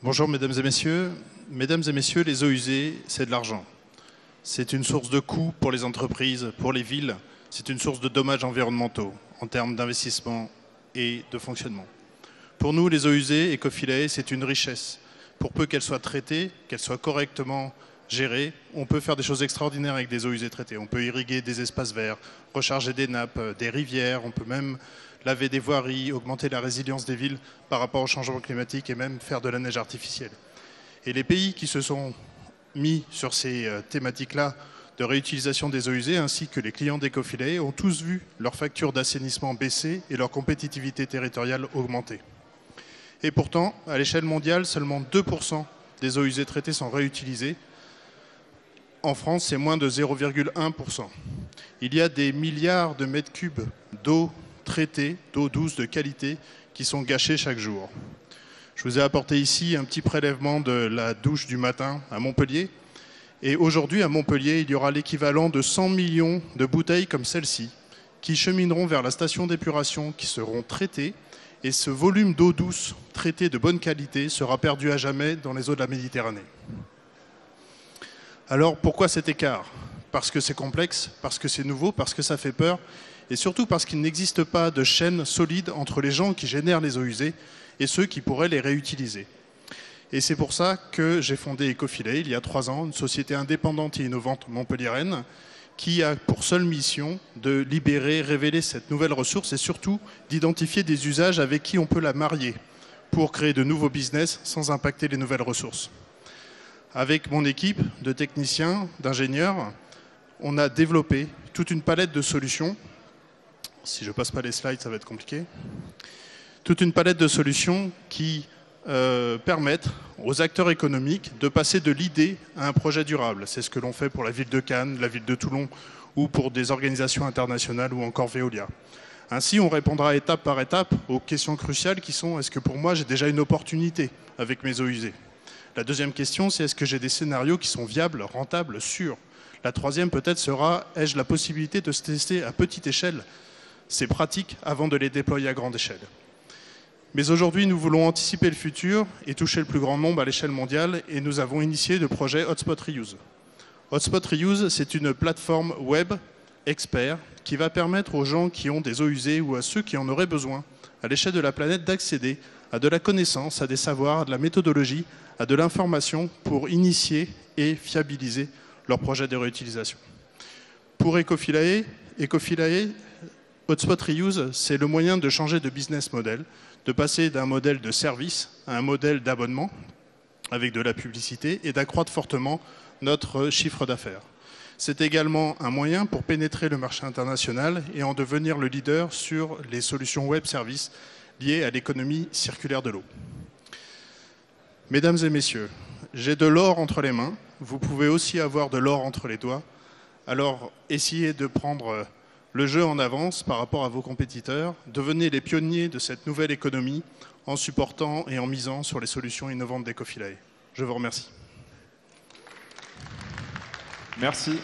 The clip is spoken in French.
Bonjour mesdames et messieurs. Mesdames et messieurs, les eaux usées, c'est de l'argent. C'est une source de coûts pour les entreprises, pour les villes. C'est une source de dommages environnementaux en termes d'investissement et de fonctionnement. Pour nous, les eaux usées, Ecofilae, c'est une richesse. Pour peu qu'elles soient traitées, qu'elles soient correctement gérées, on peut faire des choses extraordinaires avec des eaux usées traitées. On peut irriguer des espaces verts, recharger des nappes, des rivières, on peut même laver des voiries, augmenter la résilience des villes par rapport au changement climatique et même faire de la neige artificielle. Et les pays qui se sont mis sur ces thématiques-là de réutilisation des eaux usées, ainsi que les clients d'Ecofilae, ont tous vu leur facture d'assainissement baisser et leur compétitivité territoriale augmenter. Et pourtant, à l'échelle mondiale, seulement 2% des eaux usées traitées sont réutilisées. En France, c'est moins de 0,1%. Il y a des milliards de mètres cubes d'eau traitée, d'eau douce de qualité, qui sont gâchés chaque jour. Je vous ai apporté ici un petit prélèvement de la douche du matin à Montpellier. Et aujourd'hui, à Montpellier, il y aura l'équivalent de 100 millions de bouteilles comme celle-ci, qui chemineront vers la station d'épuration, qui seront traitées. Et ce volume d'eau douce traitée de bonne qualité sera perdu à jamais dans les eaux de la Méditerranée. Alors pourquoi cet écart? Parce que c'est complexe, parce que c'est nouveau, parce que ça fait peur, et surtout parce qu'il n'existe pas de chaîne solide entre les gens qui génèrent les eaux usées et ceux qui pourraient les réutiliser. Et c'est pour ça que j'ai fondé Ecofilae il y a 3 ans, une société indépendante et innovante montpelliéraine, qui a pour seule mission de libérer, révéler cette nouvelle ressource et surtout d'identifier des usages avec qui on peut la marier pour créer de nouveaux business sans impacter les nouvelles ressources. Avec mon équipe de techniciens, d'ingénieurs, on a développé toute une palette de solutions. Si je ne passe pas les slides, ça va être compliqué. Toute une palette de solutions qui permettent aux acteurs économiques de passer de l'idée à un projet durable. C'est ce que l'on fait pour la ville de Cannes, la ville de Toulon ou pour des organisations internationales ou encore Veolia. Ainsi, on répondra étape par étape aux questions cruciales qui sont: est-ce que pour moi j'ai déjà une opportunité avec mes eaux usées? La deuxième question, c'est: est-ce que j'ai des scénarios qui sont viables, rentables, sûrs? La troisième peut-être sera: ai-je la possibilité de se tester à petite échelle ces pratiques avant de les déployer à grande échelle? Mais aujourd'hui, nous voulons anticiper le futur et toucher le plus grand nombre à l'échelle mondiale, et nous avons initié le projet Hotspot Reuse. Hotspot Reuse, c'est une plateforme web expert qui va permettre aux gens qui ont des eaux usées ou à ceux qui en auraient besoin à l'échelle de la planète d'accéder à de la connaissance, à des savoirs, à de la méthodologie, à de l'information pour initier et fiabiliser leur projet de réutilisation. Pour Ecofilae, Hotspot Reuse, c'est le moyen de changer de business model, de passer d'un modèle de service à un modèle d'abonnement avec de la publicité et d'accroître fortement notre chiffre d'affaires. C'est également un moyen pour pénétrer le marché international et en devenir le leader sur les solutions web services liées à l'économie circulaire de l'eau. Mesdames et messieurs, j'ai de l'or entre les mains, vous pouvez aussi avoir de l'or entre les doigts, alors essayez de prendre le jeu en avance par rapport à vos compétiteurs, devenez les pionniers de cette nouvelle économie en supportant et en misant sur les solutions innovantes d'Ecofilae. Je vous remercie. Merci.